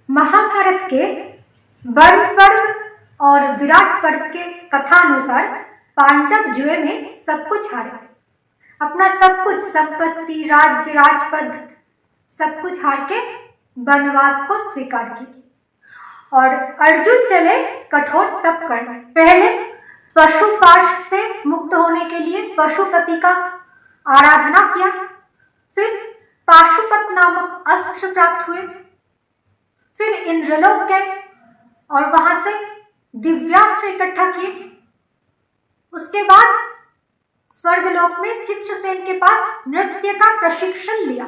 महाभारत के वर्ण पर्व और विराट पर्व के कथानुसार पांडव जुए में सब कुछ हारे, अपना सब कुछ, संपत्ति, राज्य, राजपद, सब कुछ हार के वनवास को स्वीकार किया। और अर्जुन चले कठोर तप करने। पहले पशुपाश से मुक्त होने के लिए पशुपति का आराधना किया, फिर पाशुपत नामक अस्त्र प्राप्त हुए, फिर इंद्रलोक गए और वहां से दिव्यास्त्र इकट्ठा किए। उसके बाद स्वर्गलोक में चित्रसेन के पास नृत्य का प्रशिक्षण लिया,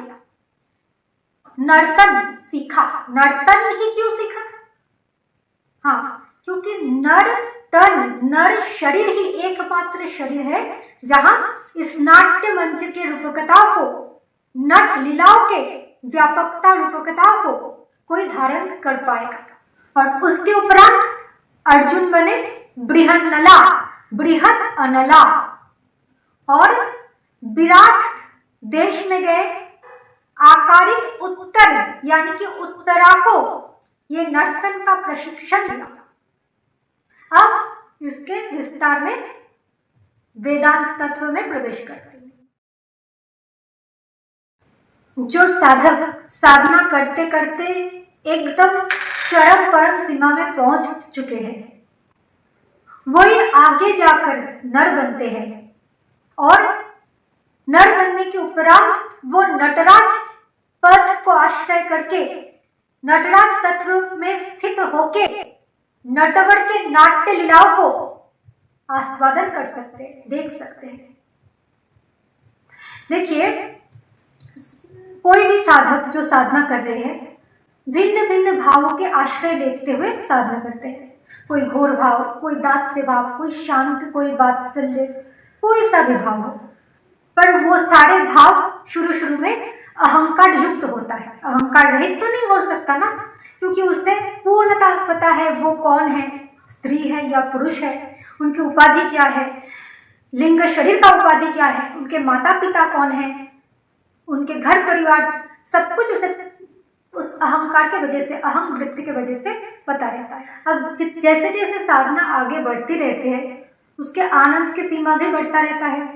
नर्तन सीखा। नर्तन ही क्यों सीखा? हाँ, क्योंकि नर शरीर ही एकमात्र शरीर है जहां इस नाट्य मंच के रूपकताओं को, नट लीलाओं के व्यापकता रूपकताओं को कोई धारण कर पाएगा। और उसके उपरांत अर्जुन बने बृहन्नला, बृहत अनला, और विराट देश में गए आकारिक उत्तर यानी कि उत्तरा को ये नर्तन का प्रशिक्षण लिया। अब इसके विस्तार में वेदांत तत्व में प्रवेश करते हैं। जो साधक साधना करते करते एकदम चरम परम सीमा में पहुंच चुके हैं, वही आगे जाकर नर बनते हैं और नर बनने के उपरांत वो नटराज पद को आश्रय करके नटराज तत्व में स्थित होके नटवर के नाट्य लीलाओं को आस्वादन कर सकते हैं, देख सकते हैं। देखिए, कोई भी साधक जो साधना कर रहे हैं भिन्न भिन्न भावों के आश्रय लेते हुए साधना करते हैं। कोई घोर भाव, कोई दास्य भाव, कोई शांत, कोई वात्सल्य, कोई सा भी भाव हो, पर वो सारे भाव शुरू में अहंकार युक्त होता है। अहंकार रहित तो नहीं हो सकता ना, क्योंकि उसे पूर्णतः पता है वो कौन है, स्त्री है या पुरुष है, उनकी उपाधि क्या है, लिंग शरीर का उपाधि क्या है, उनके माता पिता कौन है, उनके घर परिवार, सब कुछ उसे उस अहंकार के वजह से, अहम वृत्ति के वजह से पता रहता है। अब जैसे जैसे साधना आगे बढ़ती रहती है उसके आनंद की सीमा भी बढ़ता रहता है।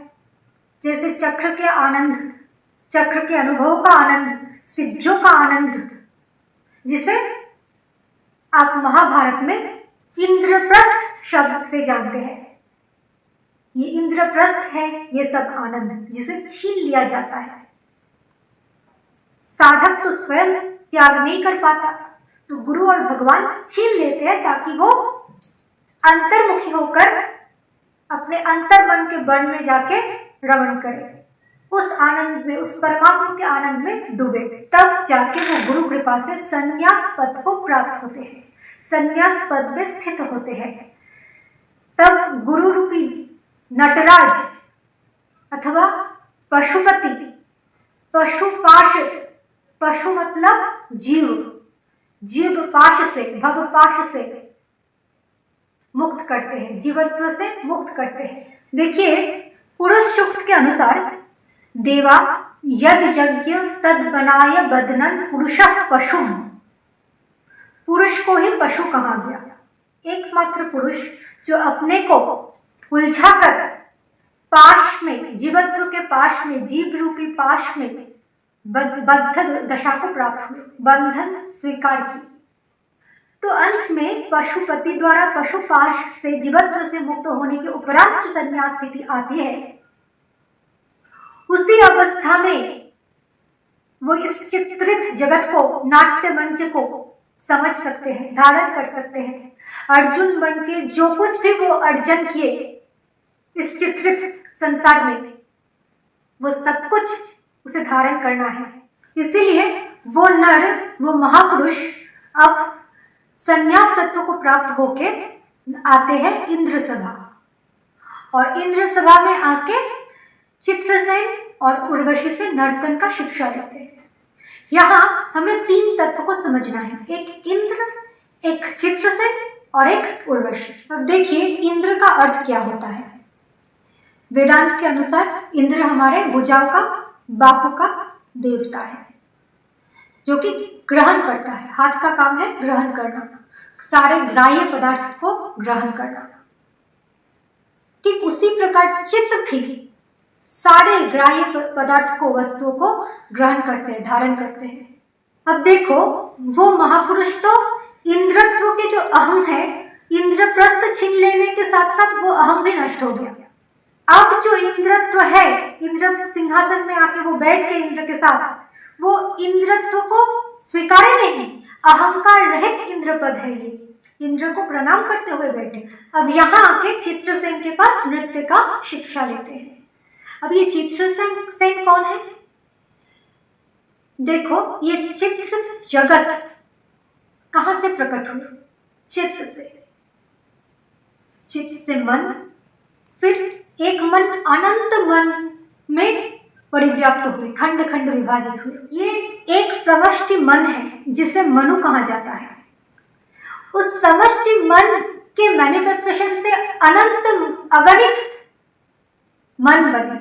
जैसे चक्र के आनंद, चक्र के अनुभव का आनंद, सिद्धियों का आनंद, जिसे आप महाभारत में इंद्रप्रस्थ शब्द से जानते हैं। ये इंद्रप्रस्थ है, ये सब आनंद जिसे छीन लिया जाता है। साधक तो स्वयं त्याग नहीं कर पाता, तो गुरु और भगवान छीन लेते हैं ताकि वो अंतर्मुखी होकर अपने अंतर मन के वन में जाके रमण करे, उस आनंद में, उस परमात्मा के आनंद में डूबे। तब जाके वो गुरु कृपा से संन्यास पद को प्राप्त होते हैं, संन्यास पद में स्थित होते हैं। तब गुरु रूपी नटराज अथवा पशुपति, पशुपाश, पशु मतलब जीव, जीव पाश से, भव पाश से मुक्त करते हैं, जीवत्व से मुक्त करते हैं। देखिए, पुरुष सूक्त के अनुसार देवा यद यज्ञ तद बनाय बदनन पुरुषः पशु, पुरुष को ही पशु कहा गया। एकमात्र पुरुष जो अपने को उलझाकर पाश में, जीवत्व के पाश में, जीव रूपी पाश में बद्ध दशा को प्राप्त हुए, बंधन स्वीकार की, तो अंत में पशुपति द्वारा पशुपाश से, जीवत्व से मुक्त होने के उपरांत जो संन्यास स्थिति आती है, उसी अवस्था में वो इस चित्रित जगत को, नाट्य मंच को समझ सकते हैं, धारण कर सकते हैं। अर्जुन बन के जो कुछ भी वो अर्जन किए इस चित्रित संसार में, वो सब कुछ उसे धारण करना है। इसीलिए वो नर, वो महापुरुष अब संन्यास तत्व को प्राप्त होके आते हैं इंद्र सभा, और इंद्र सभा में आके चित्रसेन और उर्वशी से नर्तन का शिक्षा लेते हैं। यहाँ हमें तीन तत्व को समझना है, एक इंद्र, एक चित्रसेन और एक उर्वशी। अब देखिए, इंद्र का अर्थ क्या होता है। वेदांत के अनुसार इंद्र हमारे भुजाओं का, बाहु का देवता है। जो कि ग्रहण करता है। हाथ का काम है ग्रहण करना, सारे ग्राह्य पदार्थ को ग्रहण करना। ठीक उसी प्रकार चित्त भी सारे ग्राह्य पदार्थ को, वस्तुओं को ग्रहण करते हैं, धारण करते हैं। अब देखो, वो महापुरुष तो इंद्रत्व के जो अहम है, इंद्रप्रस्थ छीन लेने के साथ साथ वो अहम भी नष्ट हो गया। अब जो इंद्रत्व है, इंद्र सिंहासन में आके वो बैठ के इंद्र के साथ, वो इंद्रत्व को स्वीकारे नहीं, अहंकार रहित इंद्रपद है ये, इंद्र को प्रणाम करते हुए बैठे। अब यहाँ आके चित्रसेन के पास नृत्य का शिक्षा लेते हैं। अब ये चित्रसेन कौन है? देखो, ये चित्र जगत कहाँ से प्रकट हुई? चित्त से। चित्त से मन, फिर एक मन अनंत मन में परिव्याप्त हुए, खंड खंड विभाजित हुए। ये एक समष्टि मन है जिसे मनु कहा जाता है। उस समष्टि मन के मैनिफेस्टेशन से अनंत अगणित मन बने।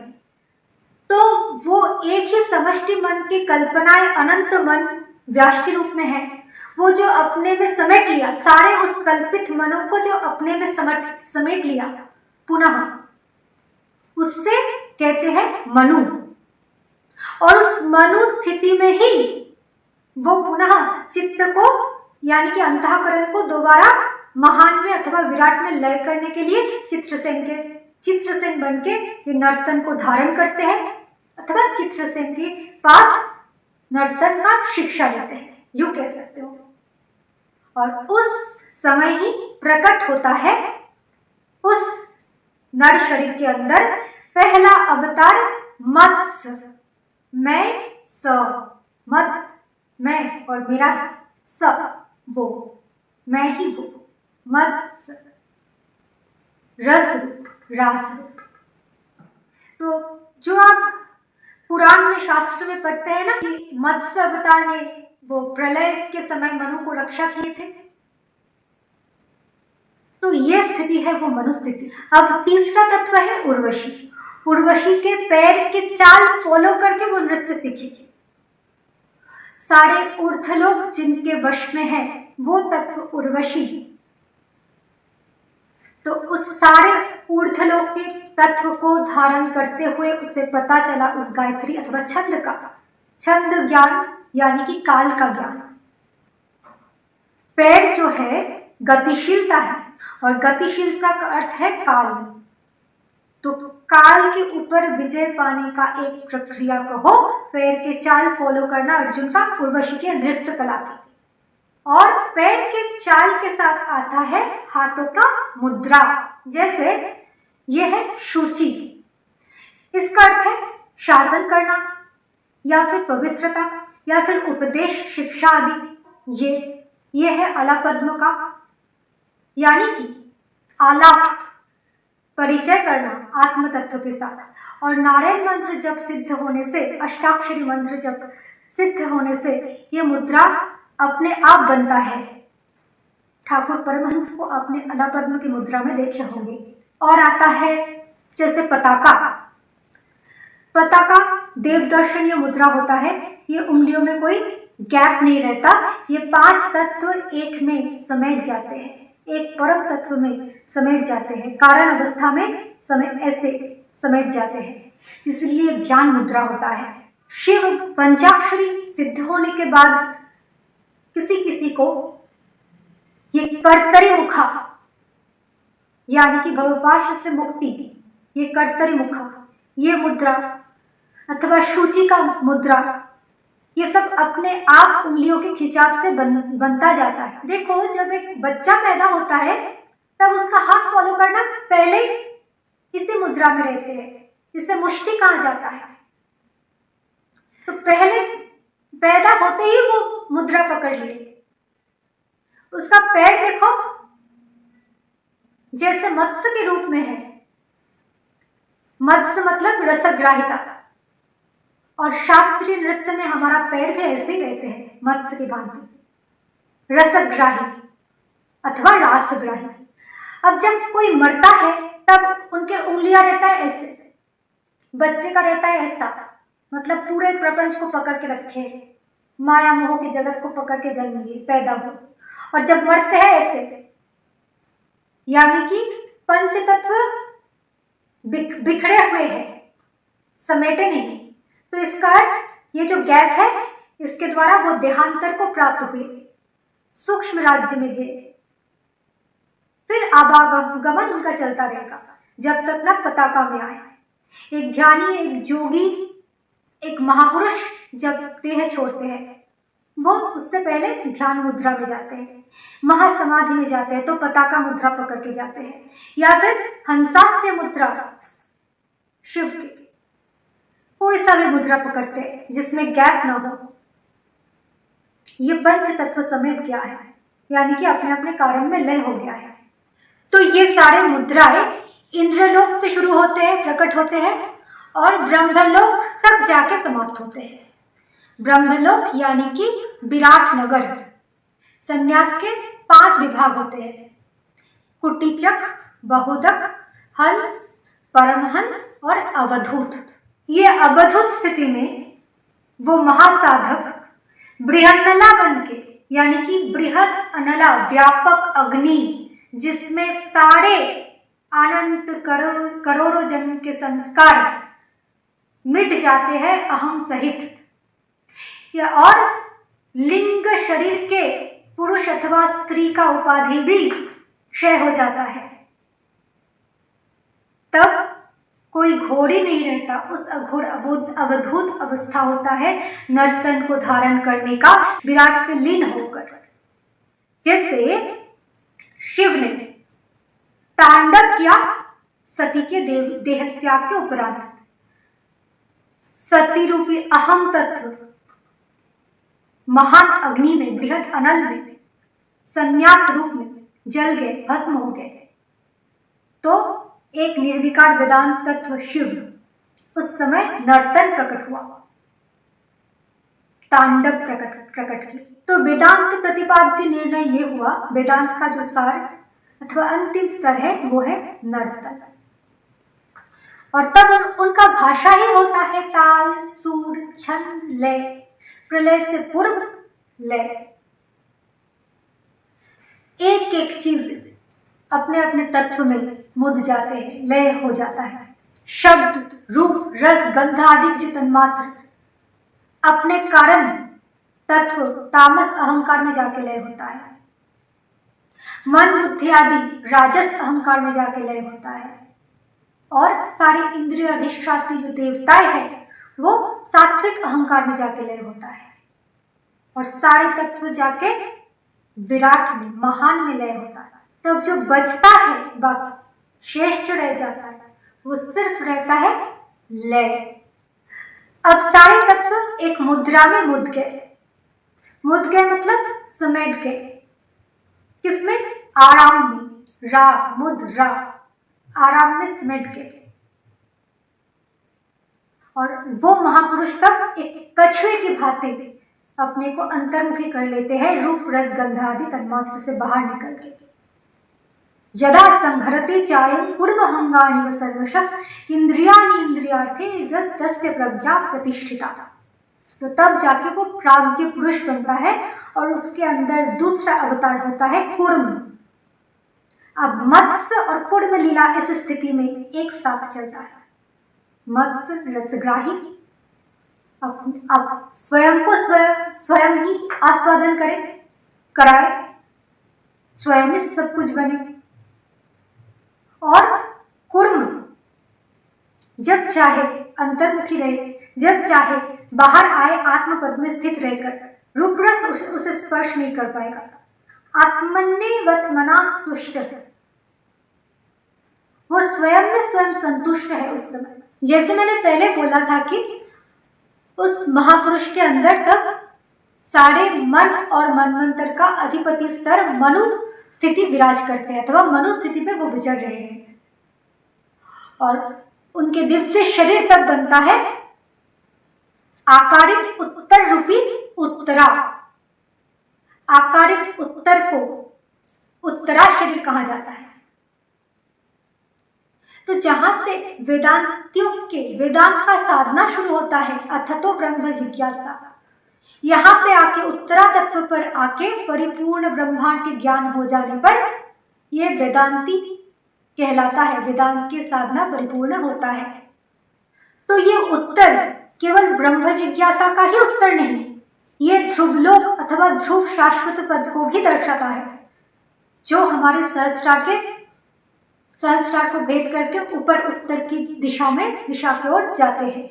तो वो एक ही समष्टि मन की कल्पनाएं अनंत मन व्याष्टि रूप में है, वो जो अपने में समेट लिया, सारे उस कल्पित मनों को जो अपने में समेट लिया पुनः, उससे कहते हैं मनु। और उस मनु स्थिति में ही वो पुनः चित्त को, यानी कि अंतःकरण को दोबारा महान में अथवा विराट में लय करने के लिए चित्रसेन बन के ये नर्तन को धारण करते हैं, अथवा चित्रसेन के पास नर्तन का शिक्षा लेते हैं, यूं कह सकते हो। और उस समय ही प्रकट होता है उस नर शरीर के अंदर पहला अवतार मत्स्य। मैं स, मत मैं और मेरा स वो, मैं ही वो, मत्स्य रस रूप, रास रूप। तो जो आप पुराण में, शास्त्र में पढ़ते हैं ना कि मत्स्य अवतार ने वो प्रलय के समय मनु को रक्षा किए थे, तो ये स्थिति है वो मनु स्थिति। अब तीसरा तत्व है उर्वशी। उर्वशी के पैर के चाल फॉलो करके वो नृत्य सीखेगी। सारे ऊर्ध्वलोक जिनके वश में है वो तत्व उर्वशी। तो उस सारे ऊर्ध्वलोक के तत्व को धारण करते हुए उसे पता चला उस गायत्री अथवा छंद का, छंद ज्ञान यानी कि काल का ज्ञान। पैर जो है गतिशीलता है, और गतिशीलता का अर्थ है काल। तो काल के ऊपर विजय पाने का एक प्रक्रिया कहो, पैर के चाल फॉलो करना अर्जुन का, उर्वशी के नृत्य कला की। और पैर के चाल के साथ आता है हाथों का मुद्रा, जैसे यह है शुचि, इसका अर्थ है शासन करना या फिर पवित्रता या फिर उपदेश शिक्षा आदि। ये है अलापद्म का, यानी कि आलाप, परिचय करना आत्म तत्व के साथ। और नारायण मंत्र जब सिद्ध होने से, अष्टाक्षरी मंत्र जब सिद्ध होने से ये मुद्रा अपने आप बनता है। ठाकुर परमहंस को अपने अलापद्म की मुद्रा में देखे होंगे। और आता है जैसे पताका। पताका देवदर्शनीय मुद्रा होता है, ये उंगलियों में कोई गैप नहीं रहता, ये 5 तत्व एक में समेट जाते हैं, एक परम तत्व में समेट जाते हैं, कारण अवस्था में ऐसे समेट जाते हैं, इसलिए ध्यान मुद्रा होता है। शिव पंचाक्षरी सिद्ध होने के बाद किसी को ये कर्तरी मुखा, यानी कि भवपाश से मुक्ति, ये कर्तरी मुखा, ये मुद्रा अथवा शुचि का मुद्रा, ये सब अपने आप उंगलियों के खिंचाव से बनता जाता है। देखो, जब एक बच्चा पैदा होता है तब उसका हाथ फॉलो करना पहले इसी मुद्रा में रहते हैं, इसे मुष्टि कहा जाता है। तो पहले पैदा होते ही वो मुद्रा पकड़ लिए। उसका पैर देखो जैसे मत्स्य के रूप में है, मत्स्य मतलब रसग्राहिता, और शास्त्रीय नृत्य में हमारा पैर भी ऐसे ही रहते हैं, मत्स्य की भांति, रसग्राही अथवा रासग्राही। अब जब कोई मरता है तब उनके उंगलियां रहता है ऐसे, बच्चे का रहता है ऐसा, मतलब पूरे प्रपंच को पकड़ के रखे, माया मोह के जगत को पकड़ के जन्म लिए, पैदा हुए, और जब मरते हैं ऐसे, यानी कि पंच तत्व बिखरे हुए हैं, समेटे नहीं। तो इसका अर्थ ये जो गैप है, इसके द्वारा वो देहांतर को प्राप्त हुए, सूक्ष्म राज्य में गए, फिर आवागमन उनका चलता रहेगा जब तक न पताका में आए। एक ध्यानी, एक जोगी, एक महापुरुष जब देह छोड़ते हैं, वो उससे पहले ध्यान मुद्रा में जाते हैं, महासमाधि में जाते हैं, तो पताका मुद्रा पकड़ के जाते हैं, या फिर हंसास्य मुद्रा, शिव की कोई सा भी मुद्रा पकड़ते हैं जिसमें गैप ना हो। ये पंच तत्व समेट गया है, यानी कि अपने अपने कारण में लय हो गया है। तो ये सारे मुद्राएं इंद्रलोक से शुरू होते हैं, प्रकट होते हैं, और ब्रह्मलोक तक जाके समाप्त होते हैं। ब्रह्मलोक यानी कि विराट नगर। संन्यास के 5 विभाग होते हैं, कुटीचक, बहुदक, हंस, परमहंस और अवधूत। ये अवधूत स्थिति में वो महासाधक बृहन्नला बन के, यानी कि बृहद अनला, व्यापक अग्नि, जिसमें सारे अनंत करोड़ों जन्म के संस्कार मिट जाते हैं अहम सहित, या और लिंग शरीर के पुरुष अथवा स्त्री का उपाधि भी क्षय हो जाता है, तब कोई घोड़ी नहीं रहता। उस अघोर अवधूत अवस्था होता है नर्तन को धारण करने का, विराट में लीन होकर। जैसे शिव ने तांडव किया सती के देह त्याग के उपरांत, सती रूपी अहम तत्व महान अग्नि में, बृहद अनल में, संन्यास रूप में जल गए, भस्म हो गए। तो एक निर्विकार वेदांत तत्व शिव उस समय नर्तन प्रकट हुआ, तांडव प्रकट की। तो वेदांत प्रतिपाद्य निर्णय ये हुआ, वेदांत का जो सार अथवा अंतिम स्तर है वो है नर्तन। और तब उनका भाषा ही होता है ताल, सूर, छंद, लय, प्रलय से पूर्व लय। एक एक चीज अपने अपने तत्व में मुद जाते हैं, लय हो जाता है। शब्द, रूप, रस, गंध आदि जो तन्मात्र अपने कारण तत्व तामस अहंकार में जाके लय होता है। मन, बुद्धि आदि राजस अहंकार में जाके लय होता है, और सारी इंद्रिय अधिष्ठात्री जो देवताएं हैं वो सात्विक अहंकार में जाके लय होता है, और सारे तत्व जाके विराट में, महान में लय होता है। तब जो बचता है, बाकी शेष जो रह जाता है, वो सिर्फ रहता है लय। अब सारे तत्व एक मुद्रा में मुद गए। मुद गए मतलब समेट गए। किसमें? आराम में। रा, मुद, रा, आराम में समेट गए। और वो महापुरुष तब एक कछुए की भांति अपने को अंतर्मुखी कर लेते हैं, रूप, रस, गंध आदि तन्मात्र से बाहर निकल के। यदा संहरते चायं कुर्महंगानि व सर्वशः इंद्रियाणि इंद्रियार्थे व्यस्तस्य प्रज्ञा प्रतिष्ठिता। तो तब जाके वो प्राज्ञ पुरुष बनता है, और उसके अंदर दूसरा अवतार होता है कूर्म। अब मत्स्य और कूर्म लीला इस स्थिति में एक साथ चलता है। मत्स्य रसग्राही, अब स्वयं को स्वयं ही आस्वादन कराए, स्वयं ही सब कुछ बने। और कुर्म जब चाहे अंतर्मुखी रहे, जब चाहे बाहर आए, आत्मपद में स्थित रहकर रूप रस उसे स्पर्श नहीं कर पाएगा। आत्मन्यवत मना तुष्ट, वो स्वयं में स्वयं संतुष्ट है उस समय। जैसे मैंने पहले बोला था कि उस महापुरुष के अंदर तब सारे मन और मनवंतर का अधिपति स्तर मनु स्थिति विराज करते हैं, अथवा मनु स्थिति में वो विचर रहे हैं, और उनके दिव्य शरीर तब बनता है आकारिक उत्तर रूपी उत्तरा। आकारिक उत्तर को उत्तरा शरीर कहा जाता है। तो जहां से वेदांतियों के वेदांत का साधना शुरू होता है, अथतो ब्रह्म जिज्ञासा, यहाँ पे आके उत्तरा तत्व पर आके परिपूर्ण ब्रह्मांड के ज्ञान हो जाने पर यह वेदांती कहलाता है, वेदांत की साधना परिपूर्ण होता है। तो ये उत्तर केवल ब्रह्म जिज्ञासा का ही उत्तर नहीं, ये ध्रुवलोक अथवा ध्रुव शाश्वत पद को भी दर्शाता है, जो हमारे सहस्त्रार को भेद करके ऊपर उत्तर की दिशा की ओर जाते हैं।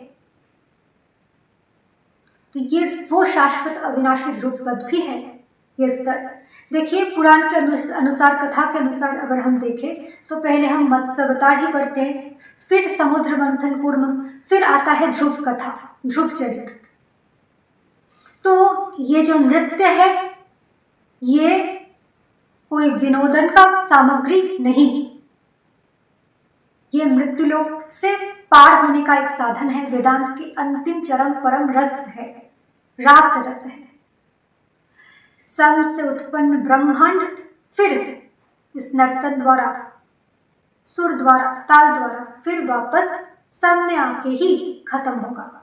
तो ये वो शाश्वत अविनाशी ध्रुव पद भी है ये स्तर। देखिए पुराण के अनुसार, कथा के अनुसार अगर हम देखें तो पहले हम मत्स्यावतार ही पढ़ते हैं, फिर समुद्र मंथन कूर्म, फिर आता है ध्रुव कथा, ध्रुव चरित्र। तो ये जो नृत्य है ये कोई विनोदन का सामग्री नहीं, ये मृत्युलोक से पार होने का एक साधन है, वेदांत की अंतिम चरम परम रस है, रास रस है। सम से उत्पन्न ब्रह्मांड फिर इस नर्तन द्वारा, सुर द्वारा, ताल द्वारा फिर वापस सम में आके ही खत्म होगा।